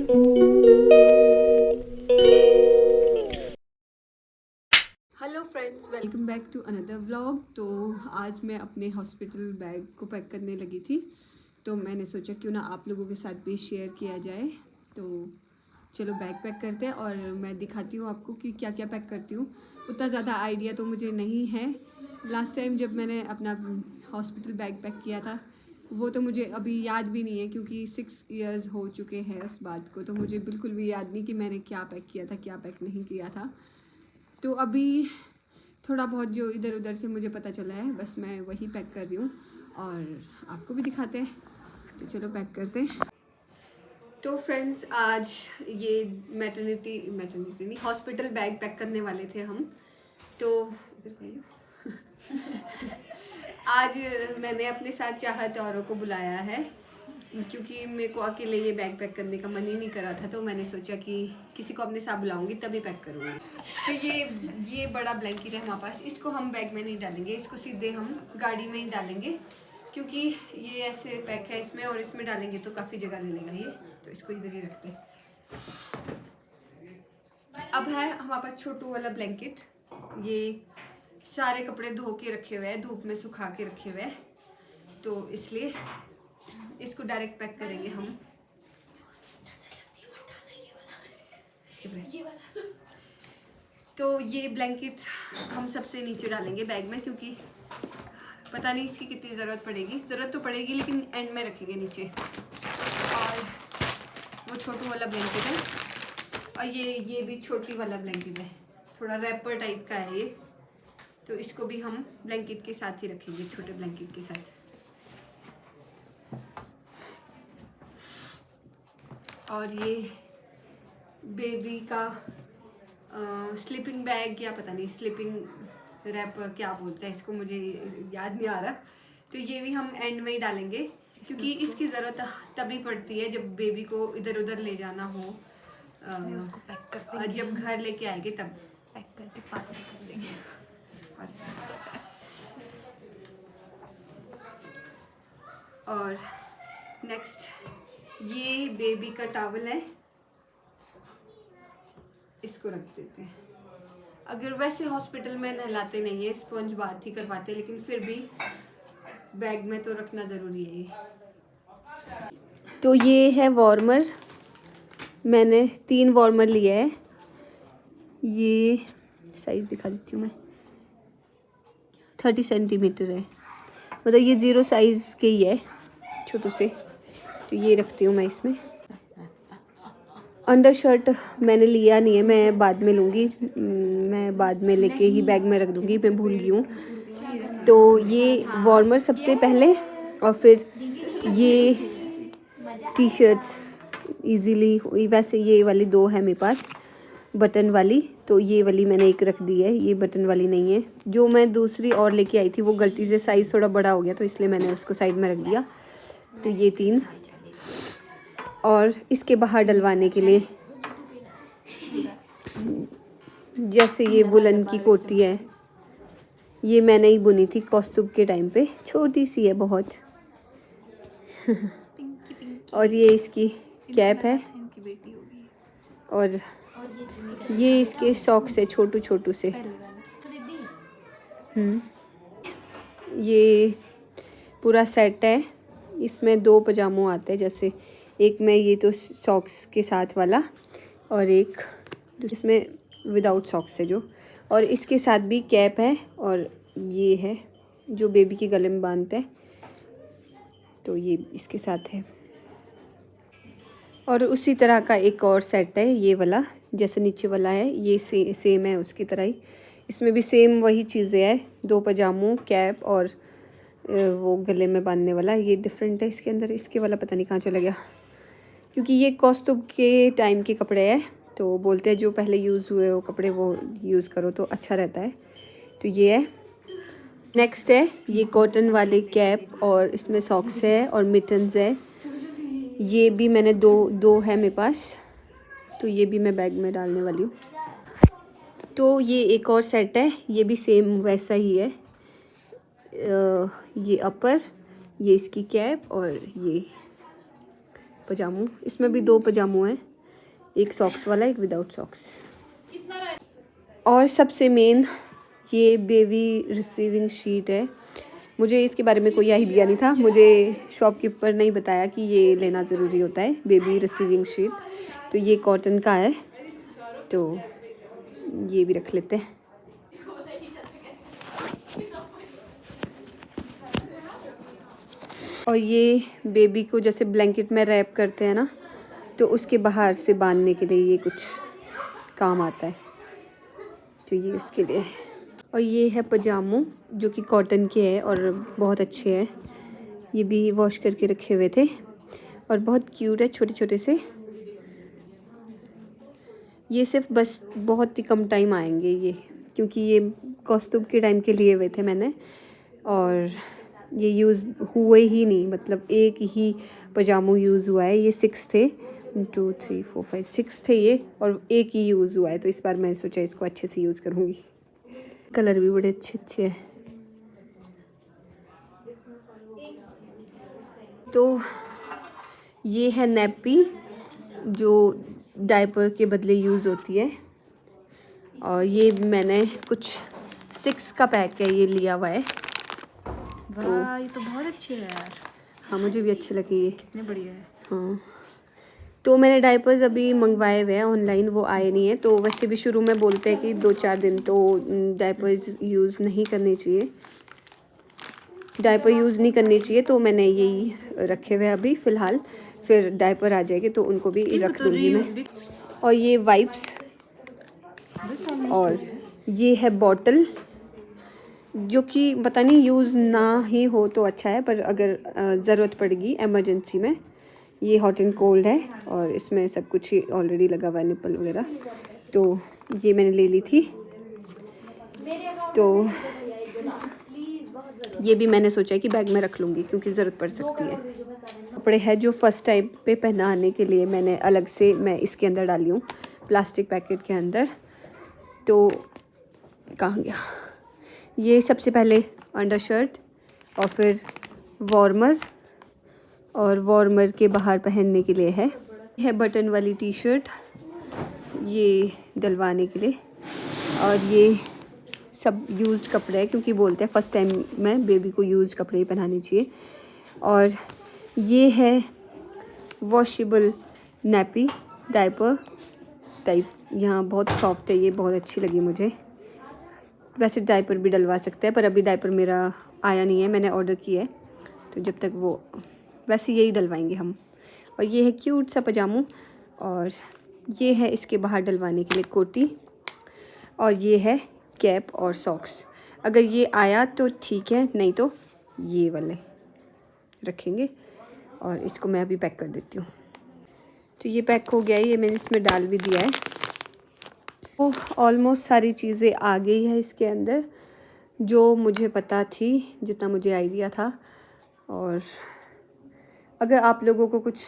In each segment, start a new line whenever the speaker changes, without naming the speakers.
Hello friends, welcome back to another vlog. तो आज मैं अपने हॉस्पिटल बैग को पैक करने लगी थी, तो मैंने सोचा क्यों ना आप लोगों के साथ भी शेयर किया जाए। तो चलो बैग पैक करते हैं और मैं दिखाती हूँ आपको कि क्या क्या पैक करती हूँ। उतना ज़्यादा आइडिया तो मुझे नहीं है। लास्ट टाइम जब मैंने अपना हॉस्पिटल बैग पैक किया था वो तो मुझे अभी याद भी नहीं है, क्योंकि 6 इयर्स हो चुके हैं उस बात को। तो मुझे बिल्कुल भी याद नहीं कि मैंने क्या पैक किया था, क्या पैक नहीं किया था। तो अभी थोड़ा बहुत जो इधर उधर से मुझे पता चला है बस मैं वही पैक कर रही हूँ और आपको भी दिखाते हैं। तो चलो पैक करते हैं। तो फ्रेंड्स, आज ये मैटरनिटी नहीं, हॉस्पिटल बैग पैक करने वाले थे हम। तो इधर कहियो आज मैंने अपने साथ चाहत औरों को बुलाया है, क्योंकि मेरे को अकेले ये बैग पैक करने का मन ही नहीं करा था। तो मैंने सोचा कि किसी को अपने साथ बुलाऊंगी तभी पैक करूँगी। तो ये बड़ा ब्लैंकेट है हमारे पास, इसको हम बैग में नहीं डालेंगे, इसको सीधे हम गाड़ी में ही डालेंगे, क्योंकि ये ऐसे पैक है इसमें और इसमें डालेंगे तो काफ़ी जगह ले लेगा ये। तो इसको इधर ही रखते हैं। अब है हमारे पास छोटू वाला ब्लैंकेट। ये सारे कपड़े धो के रखे हुए हैं, धूप में सुखा के रखे हुए हैं, तो इसलिए इसको डायरेक्ट पैक करेंगे हम। तो ये ब्लैंकेट हम सबसे नीचे डालेंगे बैग में, क्योंकि पता नहीं इसकी कितनी ज़रूरत पड़ेगी। ज़रूरत तो पड़ेगी लेकिन एंड में रखेंगे नीचे। और वो छोटू वाला ब्लैंकेट है, और ये भी छोटी वाला ब्लैंकेट है, थोड़ा रैपर टाइप का है ये। तो इसको भी हम ब्लैंकेट के साथ ही रखेंगे, छोटे ब्लैंकेट के साथ। और ये बेबी का स्लीपिंग बैग, या पता नहीं स्लीपिंग रैप क्या बोलते हैं इसको, मुझे याद नहीं आ रहा। तो ये भी हम एंड में ही डालेंगे, क्योंकि इसकी ज़रूरत तभी पड़ती है जब बेबी को इधर उधर ले जाना हो।
उसको पैक कर देंगे,
जब घर लेके आएंगे तब
पैक करके पार्सल कर देंगे।
और नेक्स्ट ये बेबी का टॉवल है, इसको रख देते हैं। अगर वैसे हॉस्पिटल में नहलाते नहीं है, स्पंज बाथ ही करवाते, लेकिन फिर भी बैग में तो रखना ज़रूरी है ये। तो ये है वार्मर, मैंने 3 वार्मर लिया है। ये साइज़ दिखा देती हूँ मैं, 30 सेंटीमीटर है, मतलब ये 0 साइज़ के ही है, छोटू से। तो ये रखती हूँ मैं इसमें। अंडर शर्ट मैंने लिया नहीं है, मैं बाद में लूँगी, मैं बाद में लेके ही बैग में रख दूँगी, मैं भूल गई हूँ। तो ये वार्मर सबसे पहले, और फिर ये टी शर्ट्स ईज़िली, वैसे ये वाली 2 है मेरे पास बटन वाली, तो ये वाली मैंने एक रख दी है, ये बटन वाली नहीं है। जो मैं दूसरी और लेके आई थी वो गलती से साइज़ थोड़ा बड़ा हो गया, तो इसलिए मैंने उसको साइड में रख दिया। तो ये 3, और इसके बाहर डलवाने के लिए जैसे ये वुलन की कोटी है, ये मैंने ही बुनी थी कौस्तुभ के टाइम पे, छोटी सी है बहुत। और ये इसकी कैप है, और ये इसके सॉक्स है छोटू छोटू से। ये पूरा सेट है, इसमें 2 पजामो आते हैं, जैसे एक में ये तो सॉक्स के साथ वाला, और एक इसमें विदाउट सॉक्स है जो। और इसके साथ भी कैप है, और ये है जो बेबी के गले में बांधते हैं, तो ये इसके साथ है। और उसी तरह का एक और सेट है, ये वाला जैसे नीचे वाला है, ये सेम है उसकी तरह ही। इसमें भी सेम वही चीज़ें हैं, 2 पजामों, कैप और वो गले में बांधने वाला। ये डिफरेंट है इसके अंदर, इसके वाला पता नहीं कहाँ चला गया, क्योंकि ये कौस्तुभ के टाइम के कपड़े हैं, तो बोलते हैं जो पहले यूज़ हुए वो कपड़े वो यूज़ करो तो अच्छा रहता है। तो ये है। नेक्स्ट है ये कॉटन वाली कैप, और इसमें सॉक्स है और मिटन्स है। ये भी मैंने दो है मेरे पास, तो ये भी मैं बैग में डालने वाली हूँ। तो ये एक और सेट है, ये भी सेम वैसा ही है। ये अपर, ये इसकी कैप, और ये पजामू। इसमें भी 2 पजामू हैं, एक सॉक्स वाला, एक विदाउट सॉक्स। और सबसे मेन ये बेबी रिसीविंग शीट है। मुझे इसके बारे में कोई आइडिया नहीं था, मुझे शॉपकीपर ने ही बताया कि ये लेना ज़रूरी होता है, बेबी रिसीविंग शीट। तो ये कॉटन का है, तो ये भी रख लेते हैं। और ये बेबी को जैसे ब्लैंकेट में रैप करते हैं ना, तो उसके बाहर से बांधने के लिए ये कुछ काम आता है, तो ये उसके लिए। और ये है पजामो जो कि कॉटन के है और बहुत अच्छे हैं। ये भी वॉश करके रखे हुए थे और बहुत क्यूट है, छोटे छोटे से। ये सिर्फ बस बहुत ही कम टाइम आएंगे ये, क्योंकि ये कॉस्ट्यूम के टाइम के लिए हुए थे मैंने, और ये यूज़ हुए ही नहीं, मतलब एक ही पजामो यूज़ हुआ है। ये 6 थे, 2 3 4 5 6 थे ये, और एक ही यूज़ हुआ है। तो इस बार मैंने सोचा इसको अच्छे से यूज़ करूँगी। कलर भी बड़े अच्छे अच्छे हैं। तो ये है नैपी जो डायपर के बदले यूज़ होती है, और ये मैंने कुछ 6 का पैक है ये लिया हुआ है।
वाह, ये तो बहुत अच्छे है यार।
हाँ, मुझे भी अच्छे लगे ये।
कितने बढ़िया है।
हाँ, तो मैंने डायपर्स अभी मंगवाए हुए हैं ऑनलाइन, वो आए नहीं है। तो वैसे भी शुरू में बोलते हैं कि 2-4 दिन तो डायपर्स यूज़ नहीं करने चाहिए, डायपर यूज़ नहीं करनी चाहिए। तो मैंने यही रखे हुए अभी फ़िलहाल, फिर डायपर आ जाएंगे तो उनको भी रख दूँगी मैं। और ये वाइप्स, और ये है बॉटल जो कि पता नहीं यूज़ ना ही हो तो अच्छा है, पर अगर ज़रूरत पड़ेगी इमरजेंसी में। ये हॉट एंड कोल्ड है और इसमें सब कुछ ही ऑलरेडी लगा हुआ है, निप्पल वगैरह। तो ये मैंने ले ली थी। तो ये भी मैंने सोचा है कि बैग में रख लूँगी क्योंकि ज़रूरत पड़ सकती है। कपड़े हैं जो फर्स्ट टाइम पे पहनाने के लिए मैंने अलग से मैं इसके अंदर डाली हूँ, प्लास्टिक पैकेट के अंदर। तो कहाँ गया ये? सबसे पहले अंडर शर्ट, और फिर वार्मर, और वार्मर के बाहर पहनने के लिए है बटन वाली टी शर्ट, ये डलवाने के लिए। और ये सब यूज्ड कपड़े हैं क्योंकि बोलते हैं फर्स्ट टाइम में बेबी को यूज्ड कपड़े ही पहनाने चाहिए। और ये है वॉशेबल नैपी डायपर टाइप, यहाँ बहुत सॉफ्ट है, ये बहुत अच्छी लगी मुझे। वैसे डायपर भी डलवा सकते हैं, पर अभी डायपर मेरा आया नहीं है, मैंने ऑर्डर किया है, तो जब तक वो, वैसे यही डलवाएंगे हम। और ये है क्यूट सा पजामो, और ये है इसके बाहर डलवाने के लिए कोटी, और ये है कैप और सॉक्स। अगर ये आया तो ठीक है, नहीं तो ये वाले रखेंगे। और इसको मैं अभी पैक कर देती हूँ। तो ये पैक हो गया है, ये मैंने इसमें डाल भी दिया है। तो ऑलमोस्ट सारी चीज़ें आ गई है इसके अंदर, जो मुझे पता थी, जितना मुझे आइडिया था। और अगर आप लोगों को कुछ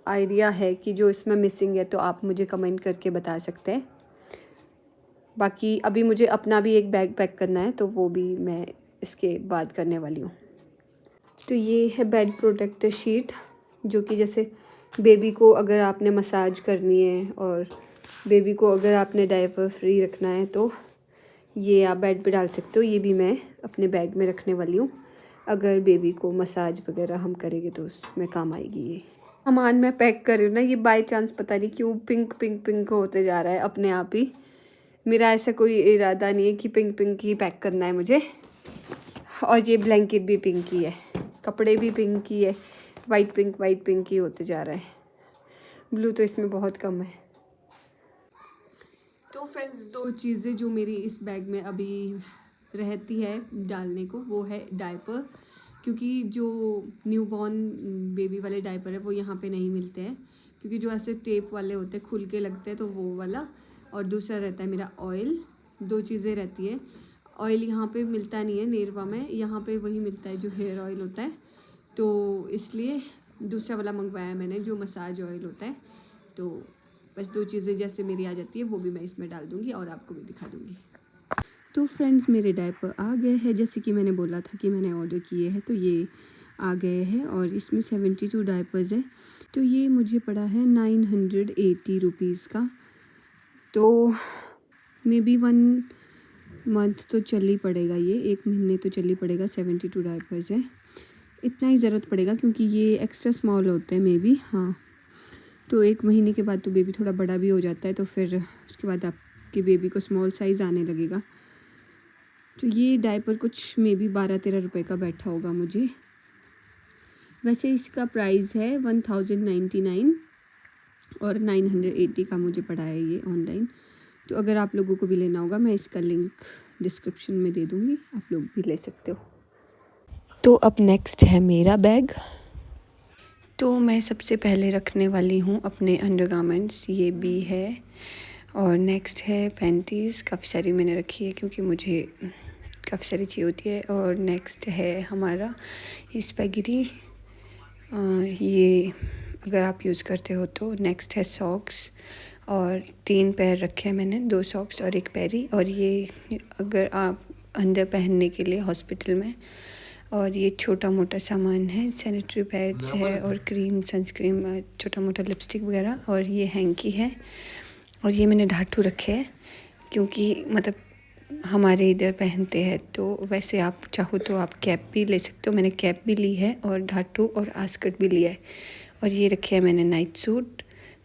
आइडिया है कि जो इसमें मिसिंग है तो आप मुझे कमेंट करके बता सकते हैं। बाकी अभी मुझे अपना भी एक बैग पैक करना है, तो वो भी मैं इसके बाद करने वाली हूँ। तो ये है बेड प्रोटेक्टर शीट, जो कि जैसे बेबी को अगर आपने मसाज करनी है और बेबी को अगर आपने डायपर फ्री रखना है तो ये आप बेड पे डाल सकते हो। ये भी मैं अपने बैग में रखने वाली हूँ, अगर बेबी को मसाज वगैरह हम करेंगे तो उसमें काम आएगी। ये सामान मैं पैक कर रही हूँ ना, ये बाय चांस पता नहीं क्यों पिंक पिंक पिंक होते जा रहा है अपने आप ही। मेरा ऐसा कोई इरादा नहीं है कि पिंक पिंक ही पैक करना है मुझे। और ये ब्लैंकेट भी पिंक ही है, कपड़े भी पिंक ही है, वाइट पिंक ही होते जा रहा है। ब्लू तो इसमें बहुत कम है। तो फ्रेंड्स, 2 चीज़ें जो मेरी इस बैग में अभी रहती है डालने को, वो है डायपर, क्योंकि जो न्यूबॉर्न बेबी वाले डायपर है वो यहाँ पे नहीं मिलते हैं, क्योंकि जो ऐसे टेप वाले होते हैं खुल के लगते हैं, तो वो वाला। और दूसरा रहता है मेरा ऑयल। 2 चीज़ें रहती है। ऑयल यहाँ पे मिलता नहीं है नेरवा में, यहाँ पे वही मिलता है जो हेयर ऑयल होता है, तो इसलिए दूसरा वाला मंगवाया मैंने जो मसाज ऑयल होता है। तो बस 2 चीज़ें जैसे मेरी आ जाती है वो भी मैं इसमें डाल दूँगी और आपको भी दिखा दूँगी। तो फ्रेंड्स, मेरे डायपर आ गए हैं, जैसे कि मैंने बोला था कि मैंने ऑर्डर किए हैं, तो ये आ गए हैं। और इसमें 72 डायपर्स है। तो ये मुझे पड़ा है 980 रुपीज़ का। तो मे बी 1 मंथ तो चल ही पड़ेगा, ये 1 महीने तो चल ही पड़ेगा। 72 डायपर्स है, इतना ही ज़रूरत पड़ेगा क्योंकि ये एक्स्ट्रा स्मॉल होते हैं मे बी। हाँ, तो 1 महीने के बाद तो बेबी थोड़ा बड़ा भी हो जाता है, तो फिर उसके बाद आपके बेबी को स्मॉल साइज़ आने लगेगा। तो ये डायपर कुछ मे बी 12-13 रुपये का बैठा होगा मुझे। वैसे इसका प्राइस है 1099 और 980 का मुझे पड़ा है ये ऑनलाइन। तो अगर आप लोगों को भी लेना होगा, मैं इसका लिंक डिस्क्रिप्शन में दे दूँगी, आप लोग भी ले सकते हो। तो अब नेक्स्ट है मेरा बैग। तो मैं सबसे पहले रखने वाली हूँ अपने अंडरगारमेंट्स, ये भी है। और नेक्स्ट है पैंटीज़, काफ़ी सारी मैंने रखी है क्योंकि मुझे काफ़ी सारी चाहिए होती है। और नेक्स्ट है हमारा स्पैगेटी, ये अगर आप यूज़ करते हो तो। नेक्स्ट है सॉक्स, और 3 पैर रखे हैं मैंने, 2 सॉक्स और 1 पैरी। और ये अगर आप अंदर पहनने के लिए हॉस्पिटल में। और ये छोटा मोटा सामान है, सैनिटरी पैड्स है और क्रीम, सनस्क्रीन, छोटा मोटा लिपस्टिक वगैरह। और ये हैंकी है। और ये मैंने ढाटू रखे हैं क्योंकि मतलब हमारे इधर पहनते हैं। तो वैसे आप चाहो तो आप कैप भी ले सकते हो, मैंने कैप भी ली है और ढाटू और आस्कट भी लिया है। और ये रखे हैं मैंने नाइट सूट,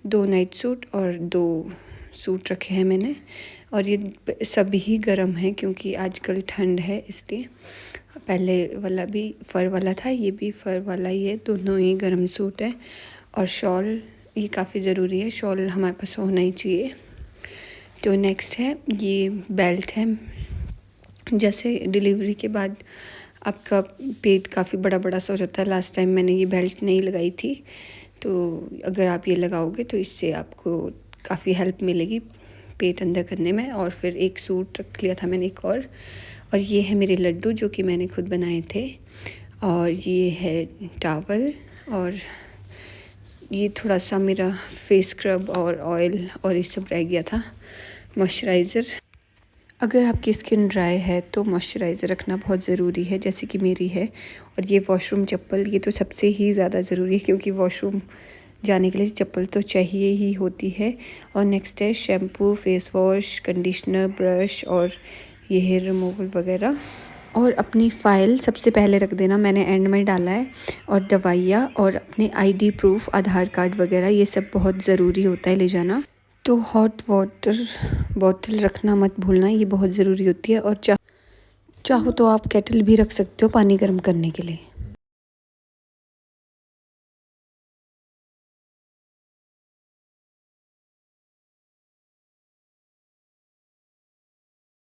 2 नाइट सूट और 2 सूट रखे हैं मैंने। और ये सभी ही गर्म है क्योंकि आजकल ठंड है इसलिए। पहले वाला भी फ़र वाला था, ये भी फ़र वाला ही है, दोनों ही गर्म सूट है। और शॉल, ये काफ़ी ज़रूरी है, शॉल हमारे पास होना ही चाहिए। तो नेक्स्ट है ये बेल्ट है। जैसे डिलीवरी के बाद आपका पेट काफ़ी बड़ा बड़ा सा हो जाता है, लास्ट टाइम मैंने ये बेल्ट नहीं लगाई थी, तो अगर आप ये लगाओगे तो इससे आपको काफ़ी हेल्प मिलेगी पेट अंदर करने में। और फिर एक सूट रख लिया था मैंने एक और ये है मेरे लड्डू जो कि मैंने खुद बनाए थे। और ये है टावल, और ये थोड़ा सा मेरा फेस स्क्रब और ऑयल और ये सब रह गया था, मॉइस्चराइज़र। अगर आपकी स्किन ड्राई है तो मॉइस्चराइज़र रखना बहुत ज़रूरी है, जैसे कि मेरी है। और ये वॉशरूम चप्पल, ये तो सबसे ही ज़्यादा ज़रूरी है क्योंकि वॉशरूम जाने के लिए चप्पल तो चाहिए ही होती है। और नेक्स्ट है shampoo, face wash, conditioner, brush और ये हेयर रिमूवल वगैरह। और अपनी फ़ाइल सबसे पहले रख देना, मैंने एंड में डाला है। और दवाइयाँ और अपने आईडी प्रूफ, आधार कार्ड वगैरह, ये सब बहुत ज़रूरी होता है ले जाना। तो हॉट वाटर बॉटल रखना मत भूलना, ये बहुत ज़रूरी होती है। और चाहो तो आप केटल भी रख सकते हो पानी गर्म करने के लिए।